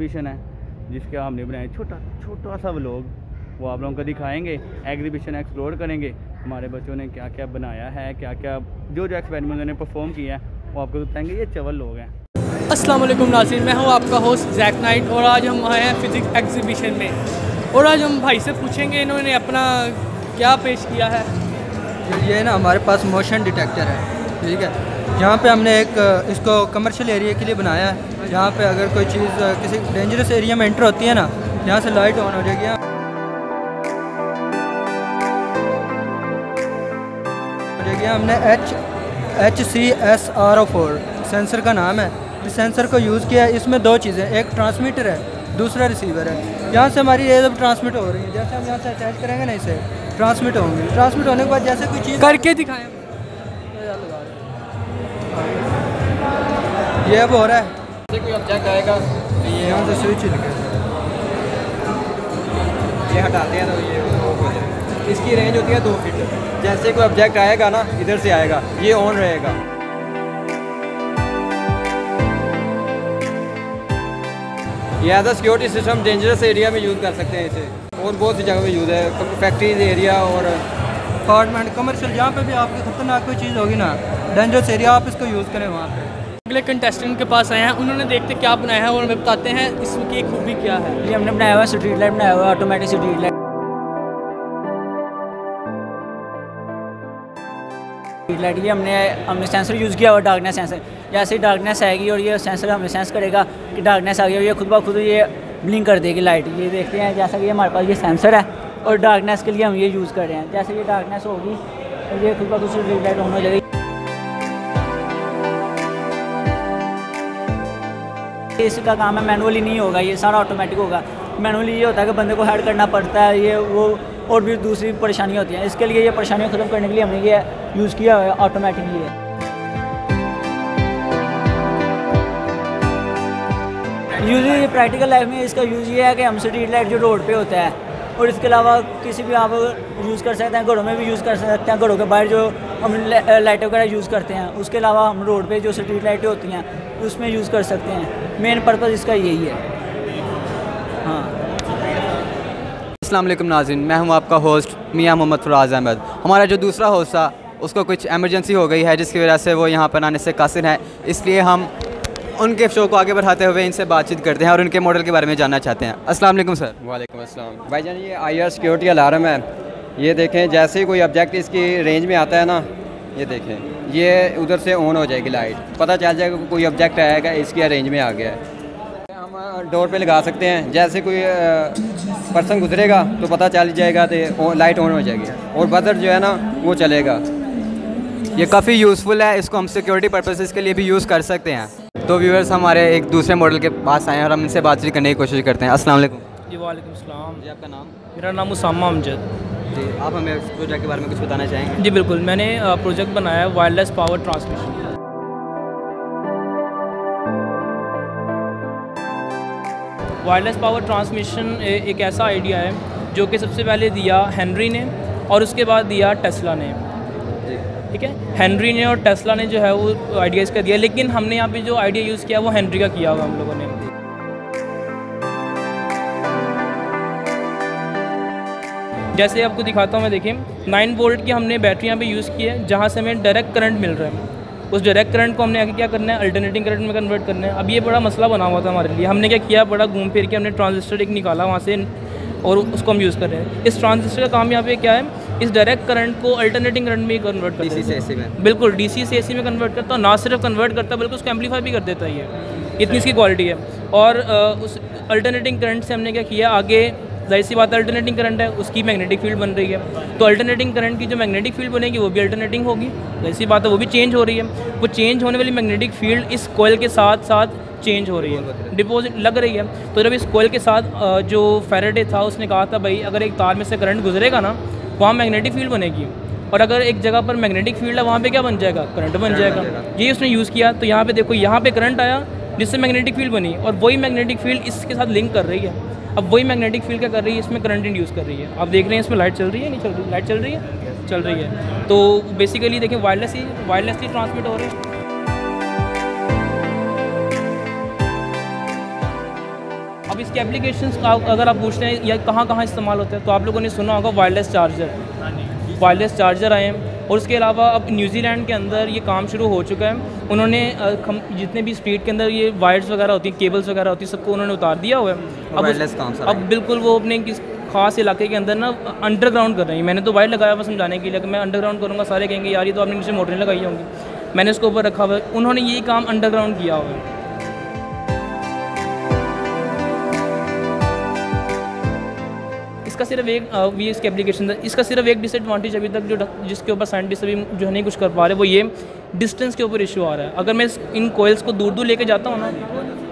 Exhibition है जिसका हमने बनाया छोटा सा व्लॉग, वो आप लोगों को दिखाएंगे। एग्जीबिशन एक्सप्लोर करेंगे, हमारे बच्चों ने क्या क्या बनाया है, क्या क्या जो एक्सपेरिमेंट उन्होंने परफॉर्म किया है वो आपको बताएंगे। ये चवल लोग हैं। अस्सलाम वालेकुम नाज़रीन, मैं हूँ आपका होस्ट जैक नाइट और आज हम आए हैं फ़िज़िक्स एग्जीबिशन में और आज हम भाई से पूछेंगे इन्होंने अपना क्या पेश किया है। ये ना हमारे पास मोशन डिटेक्टर है, ठीक है। यहाँ पे हमने एक इसको कमर्शियल एरिया के लिए बनाया है। यहाँ पे अगर कोई चीज़ किसी डेंजरस एरिया में एंटर होती है ना, यहाँ से लाइट ऑन हो जाएगी। हमने HCSR4 सेंसर का नाम है, इस सेंसर को यूज़ किया है। इसमें दो चीज़ें, एक ट्रांसमीटर है, दूसरा रिसीवर है। यहाँ से हमारी ये जब ट्रांसमिट हो रही है, जैसे हम यहाँ से अटैच करेंगे ना, इसे ट्रांसमिट होंगी। ट्रांसमिट होने के बाद जैसे कोई चीज़ करके दिखाएं, ये अब हो रहा है। जैसे कोई ऑब्जेक्ट आएगा तो ये यहाँ से स्विच लगे, ये हटाते हैं तो ये ऑफ हो जाएगा। इसकी रेंज होती है 2 फीट। जैसे कोई ऑब्जेक्ट आएगा ना, इधर से आएगा, ये ऑन रहेगा। ये as a security system dangerous area में यूज़ कर सकते हैं इसे, और बहुत सी जगह में यूज़ है, फैक्ट्रीज एरिया और अपार्टमेंट, कमर्शियल, जहाँ पे भी आपकी खतरनाक कोई चीज़ होगी ना, डेंजरस एरिया, आप इसको यूज़ करें वहाँ पे। अगले कंटेस्टेंट के पास आए हैं, उन्होंने देखते क्या बनाया है और हमें बताते हैं इसकी खूबी क्या है। ये हमने बनाया हुआ है स्ट्रीट लाइट, बनाया हुआ है automatic street light. Street light ये हमने सेंसर यूज़ किया हुआ, डार्कनेस सेंसर। जैसे ही डार्कनेस आएगी और ये सेंसर हमें सेंस करेगा कि डार्कनेस आ गई और ये खुद ब खुद ये ब्लिंक कर देगी लाइट। ये देखते हैं, जैसा कि ये हमारे पास ये सेंसर है और डार्कनेस के लिए हम ये यूज़ कर रहे हैं। जैसे ये डार्कनेस होगी तो ये खुद ब खुद स्ट्रीट लाइट ऑन हो जाएगी। इसका काम है, मैनुअली नहीं होगा, ये सारा ऑटोमेटिक होगा। मैनुअली ये होता है कि बंदे को हेड करना पड़ता है, ये वो और भी दूसरी परेशानियाँ होती हैं। इसके लिए ये परेशानियाँ ख़त्म करने के लिए हमने ये यूज़ किया हुआ है ऑटोमेटिकली है। यूजली ये प्रैक्टिकल लाइफ में इसका यूज़ ये है कि हम स्ट्रीट लाइट जो रोड पे होता है और इसके अलावा किसी भी आप यूज़ कर सकते हैं, घरों में भी यूज़ कर सकते हैं। घरों के बाहर जो हम लाइटें वगैरह यूज़ करते हैं, उसके अलावा हम रोड पे जो स्ट्रीट लाइटें होती हैं उसमें यूज़ कर सकते हैं। मेन पर्पज़ इसका यही है। हाँ, अस्सलाम वालेकुम नाज़रीन, मैं हूं आपका होस्ट मियां मोहम्मद फराज अहमद। हमारा जो दूसरा होस्ट था उसको कुछ एमरजेंसी हो गई है, जिसकी वजह से वो यहाँ पर आने से कासिर है, इसलिए हम उनके शो को आगे बढ़ाते हुए इनसे बातचीत करते हैं और उनके मॉडल के बारे में जानना चाहते हैं। अस्सलाम वालेकुम सर। वालेकुम अस्सलाम भाईजान, ये IR सिक्योरिटी अलार्म है। ये देखें, जैसे ही कोई ऑब्जेक्ट इसकी रेंज में आता है ना, ये देखें, ये उधर से ऑन हो जाएगी लाइट, पता चल जाएगा कोई ऑब्जेक्ट आएगा इसकी रेंज में आ गया है। हम डोर पे लगा सकते हैं, जैसे कोई पर्सन गुजरेगा तो पता चल जाएगा तो लाइट ऑन हो जाएगी और बजर जो है ना वो चलेगा। ये काफ़ी यूज़फुल है, इसको हम सिक्योरिटी पर्पसेस के लिए भी यूज़ कर सकते हैं। तो व्यूअर्स हमारे एक दूसरे मॉडल के पास आए हैं और हम इनसे बातचीत करने की कोशिश करते हैं। अस्सलाम वालेकुम। जी वालेकुम सलाम। जी, आपका नाम? मेरा नाम उसामा अमजद। जी, आप हमें इस प्रोजेक्ट के बारे में कुछ बताना चाहेंगे? जी बिल्कुल, मैंने प्रोजेक्ट बनाया है wireless power transmission. Wireless power transmission एक ऐसा आइडिया है जो कि सबसे पहले दिया हेनरी ने और उसके बाद दिया टेस्ला ने। ठीक है, हेनरी ने और टेस्ला ने जो है वो आइडिया इसका दिया, लेकिन हमने यहाँ पे जो आइडिया यूज़ किया वो हेनरी का किया हुआ हम लोगों ने। जैसे आपको दिखाता हूँ मैं, देखिए 9 वोल्ट की हमने बैटरी यहाँ पे यूज़ की है, जहाँ से हमें डायरेक्ट करंट मिल रहा है। उस डायरेक्ट करंट को हमने आगे क्या करना है, अल्टरनेटिंग करंट में कन्वर्ट करना है। अब ये बड़ा मसला बना हुआ था हमारे लिए। हमने क्या किया, बड़ा घूम फिर के हमने ट्रांजिस्टर एक निकाला वहाँ से और उसको हम यूज़ कर रहे हैं। इस ट्रांजिस्टर का काम यहाँ पे क्या है, इस डायरेक्ट करंट को अल्टरनेटिंग करंट में कन्वर्ट करता है। DC से AC में? बिल्कुल, DC से AC में कन्वर्ट करता है। ना सिर्फ कन्वर्ट करता है बल्कि उसको एम्पलीफाई भी कर देता है। ये इतनी इसकी क्वालिटी है। और उस अल्टरनेटिंग करंट से हमने क्या किया, आगे जाहिर सी बात है अल्टरनेटिंग करंट है, उसकी मैग्नेटिक फील्ड बन रही है। तो अल्टरनेटिंग करंट की जो मैग्नेटिक फील्ड बनेगी वो भी अल्टरनेटिंग होगी, जाहिर सी बात है वो भी चेंज हो रही है। वो चेंज होने वाली मैग्नेटिक फील्ड इस कॉइल के साथ साथ चेंज हो रही है, डिपॉजिट लग रही है। तो जब इस कॉइल के साथ जो फैराडे था उसने कहा था भाई अगर एक तार में से करंट गुजरेगा ना, वहाँ मैग्नेटिक फील्ड बनेगी, और अगर एक जगह पर मैग्नेटिक फील्ड है वहाँ पे क्या बन जाएगा, करंट बन जाएगा। ये उसने यूज़ किया। तो यहाँ पे देखो, यहाँ पे करंट आया जिससे मैग्नेटिक फील्ड बनी, और वही मैग्नेटिक फील्ड इसके साथ लिंक कर रही है। अब वही मैग्नेटिक फील्ड क्या कर रही है, इसमें करंट इंड्यूस कर रही है। आप देख रहे हैं इसमें लाइट चल रही है, नहीं चल रही, लाइट चल रही है, चल रही है। तो बेसिकली देखें वायरलेसली ट्रांसमिट हो रहे हैं। इसके एप्लीकेशंस अगर आप पूछते हैं या कहाँ कहाँ इस्तेमाल होता है, तो आप लोगों ने सुना होगा वायरलेस चार्जर आए हैं। और उसके अलावा अब न्यूजीलैंड के अंदर ये काम शुरू हो चुका है। उन्होंने जितने भी स्ट्रीट के अंदर ये वायर्स वगैरह होती हैं, केबल्स वगैरह होती हैं, सबको उन्होंने उतार दिया हुआ है। अब बिल्कुल वो अपने किस खास इलाके के अंदर ना अंडरग्राउंड कर रहे हैं। मैंने तो वायर लगाया हुआ समझाने के लिए कि मैं अंडरग्राउंड करूँगा, सारे कहेंगे यार ये तो आपने नीचे मोटरें लगाई होंगी। मैंने उसके ऊपर रखा हुआ है। उन्होंने यही काम अंडरग्राउंड किया हुआ है। इसका सिर्फ एक ये इसके एप्लीकेशन है, इसका सिर्फ एक डिसएडवांटेज अभी तक जो जिसके ऊपर साइंटिस्ट अभी जो है नहीं कुछ कर पा रहे, वो ये डिस्टेंस के ऊपर इशू आ रहा है। अगर मैं इन कोयल्स को दूर दूर लेके जाता हूँ ना,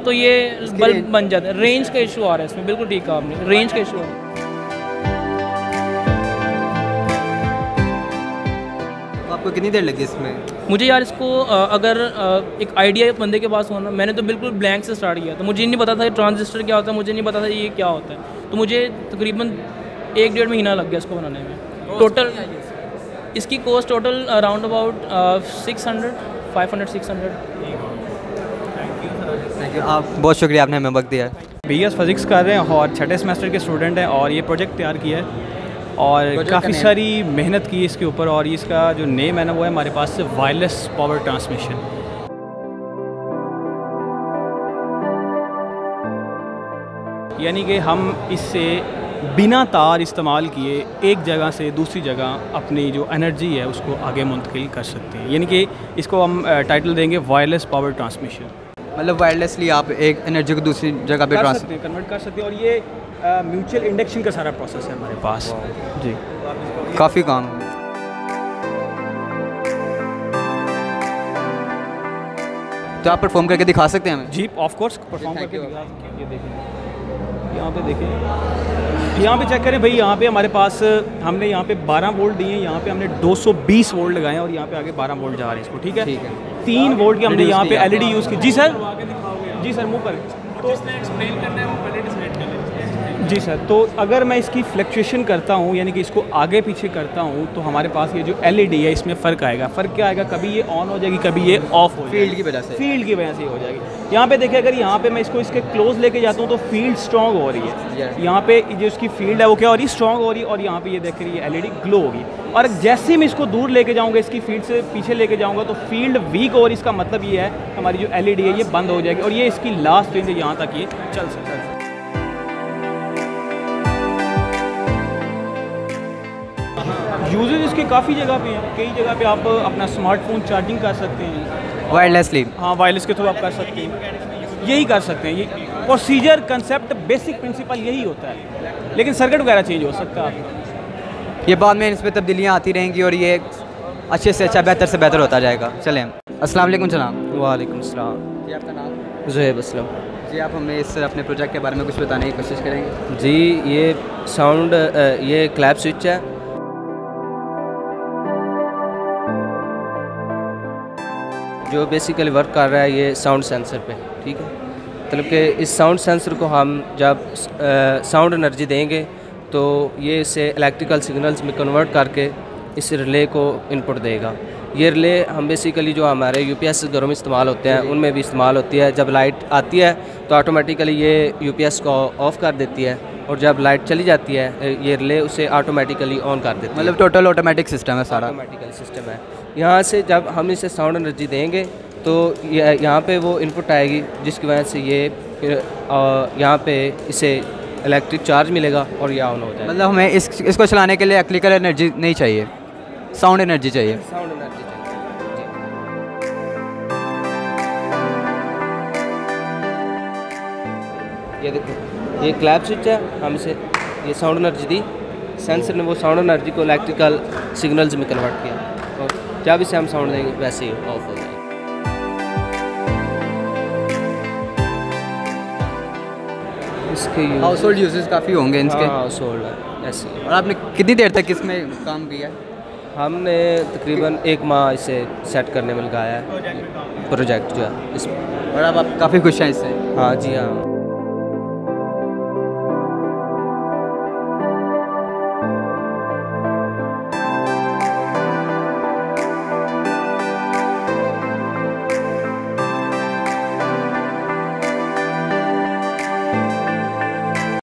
तो ये बल्ब बन जाता है। रेंज का इशू आ रहा है इसमें, बिल्कुल ठीक कहा आपने, रेंज का इशू आ रहा है। आपको कितनी देर लगी इसमें? मुझे यार इसको अगर एक आइडिया बंदे के पास होना, मैंने तो बिल्कुल ब्लैंक से स्टार्ट किया था। मुझे नहीं पता था ट्रांजिस्टर क्या होता है, मुझे नहीं पता था ये क्या होता है। तो मुझे तकरीबन 1-1.5 महीना लग गया इसको बनाने में। टोटल इसकी cost total around about 500-600। Thank you, आप बहुत शुक्रिया, आपने हमें वक्त दिया। BS फिज़िक्स कर रहे हैं और छठे सेमेस्टर के स्टूडेंट हैं और ये प्रोजेक्ट तैयार किया है और काफ़ी सारी मेहनत की इसके ऊपर। और इसका जो नेम है ना, वो है हमारे पास वायरलेस पावर ट्रांसमिशन। यानी कि हम इससे बिना तार इस्तेमाल किए एक जगह से दूसरी जगह अपनी जो एनर्जी है उसको आगे मुंतकिल कर सकते हैं। यानी कि इसको हम टाइटल देंगे वायरलेस पावर ट्रांसमिशन। मतलब वायरलेसली आप एक एनर्जी को दूसरी जगह पे कन्वर्ट कर सकते हैं। और ये म्यूचुअल इंडक्शन का सारा प्रोसेस है हमारे पास जी। काफ़ी काम। तो आप परफॉर्म करके दिखा सकते हैं हमें? जी ऑफ कोर्स परफॉर्म करके दिखा सकते हैं। ये देखें, यहाँ पे देखें, यहाँ पे चेक करें भाई। यहाँ पे हमारे पास हमने यहाँ पे 12 वोल्ट दिए हैं, यहाँ पे हमने 220 वोल्ट लगाए हैं और यहाँ पे आगे 12 वोल्ट जा रहे हैं इसको। ठीक है, 3 वोल्ट की हमने यहाँ पे LED यूज़ की। जी सर, जी सर, मुँह पर जिसने एक्सप्लेन करना है वो पहले डिसाइड कर लें। जी सर, तो अगर मैं इसकी फ्लक्चुएशन करता हूँ, यानी कि इसको आगे पीछे करता हूँ, तो हमारे पास ये जो LED है इसमें फ़र्क आएगा। फ़र्क क्या आएगा? कभी ये ऑन हो जाएगी, कभी ये ऑफ हो जाएगी। फील्ड की वजह से, फील्ड की वजह से हो जाएगी। यहाँ पे देखिए, अगर यहाँ पे मैं इसको इसके क्लोज लेके जाता हूँ तो फील्ड स्ट्रॉन्ग हो रही है। यहाँ पे जो इसकी फील्ड है वो क्या हो रही है? स्ट्रॉन्ग हो रही है। और यहाँ पे ये देख रही है LED ग्लो होगी। और जैसे ही मैं इसको दूर लेके जाऊँगा, इसकी फील्ड से पीछे लेके जाऊँगा, तो फील्ड वीक हो रही है। इसका मतलब ये है हमारी जो LED है ये बंद हो जाएगी और ये इसकी लास्ट रेंज है, यहाँ तक ये चल सकता है। यूजेज इसके काफ़ी जगह पे हैं। कई जगह पे आप अपना स्मार्टफोन चार्जिंग कर सकते हैं वायरलेसली। हाँ, वायरलेस के थ्रू आप कर सकते हैं, यही कर सकते हैं। ये प्रोसीजर, कंसेप्ट, बेसिक प्रिंसिपल यही होता है, लेकिन सर्किट वगैरह चेंज हो सकता है आपका। ये बाद में इसमें तब्दीलियाँ आती रहेंगी और ये अच्छे से अच्छा, बेहतर से बेहतर होता जाएगा। चलें, अस्सलाम वालेकुम। जनाब। वालेकुम सलाम। जी, आपका नाम? ज़ुहैब असलम। जी, आप हमें इस अपने प्रोजेक्ट के बारे में कुछ बताने की कोशिश करेंगे? जी, ये साउंड, ये क्लैप स्विच है। जो बेसिकली वर्क कर रहा है ये साउंड सेंसर पे। ठीक है, मतलब कि इस साउंड सेंसर को हम जब साउंड एनर्जी देंगे तो ये इसे इलेक्ट्रिकल सिग्नल्स में कन्वर्ट करके इस रिले को इनपुट देगा। ये रिले हम बेसिकली जो हमारे UPS घरों में इस्तेमाल होते हैं उनमें भी इस्तेमाल होती है। जब लाइट आती है तो ऑटोमेटिकली ये UPS को ऑफ़ कर देती है और जब लाइट चली जाती है ये रिले उसे ऑटोमेटिकली ऑन कर देती है। मतलब टोटल ऑटोमेटिक सिस्टम है सारा? ऑटोमेटिकल सिस्टम है। यहाँ से जब हम इसे साउंड एनर्जी देंगे तो यहाँ पे वो इनपुट आएगी, जिसकी वजह से ये फिर यहाँ पे इसे इलेक्ट्रिक चार्ज मिलेगा और ये ऑन हो जाएगा। मतलब हमें इसको चलाने के लिए इलेक्ट्रिकल एनर्जी नहीं चाहिए, साउंड एनर्जी चाहिए। साउंड एनर्जी चाहिए। ये देखो, ये क्लैप स्विच है, हम इसे ये साउंड एनर्जी दी, सेंसर ने वो साउंड एनर्जी को इलेक्ट्रिकल सिग्नल्स में कन्वर्ट किया और जब इसे हम साउंड देंगे वैसे ही ऑफ हो जाएगा। इसके हाउस होल्ड यूजेस काफ़ी होंगे इसके? हाउस होल्ड है ऐसे। और आपने कितनी देर तक इसमें काम किया? हमने तकरीबन 1 माह इसे सेट करने में लगाया है, प्रोजेक्ट जो है इसमें। और अब आप काफ़ी खुश हैं इससे? हाँ जी हाँ।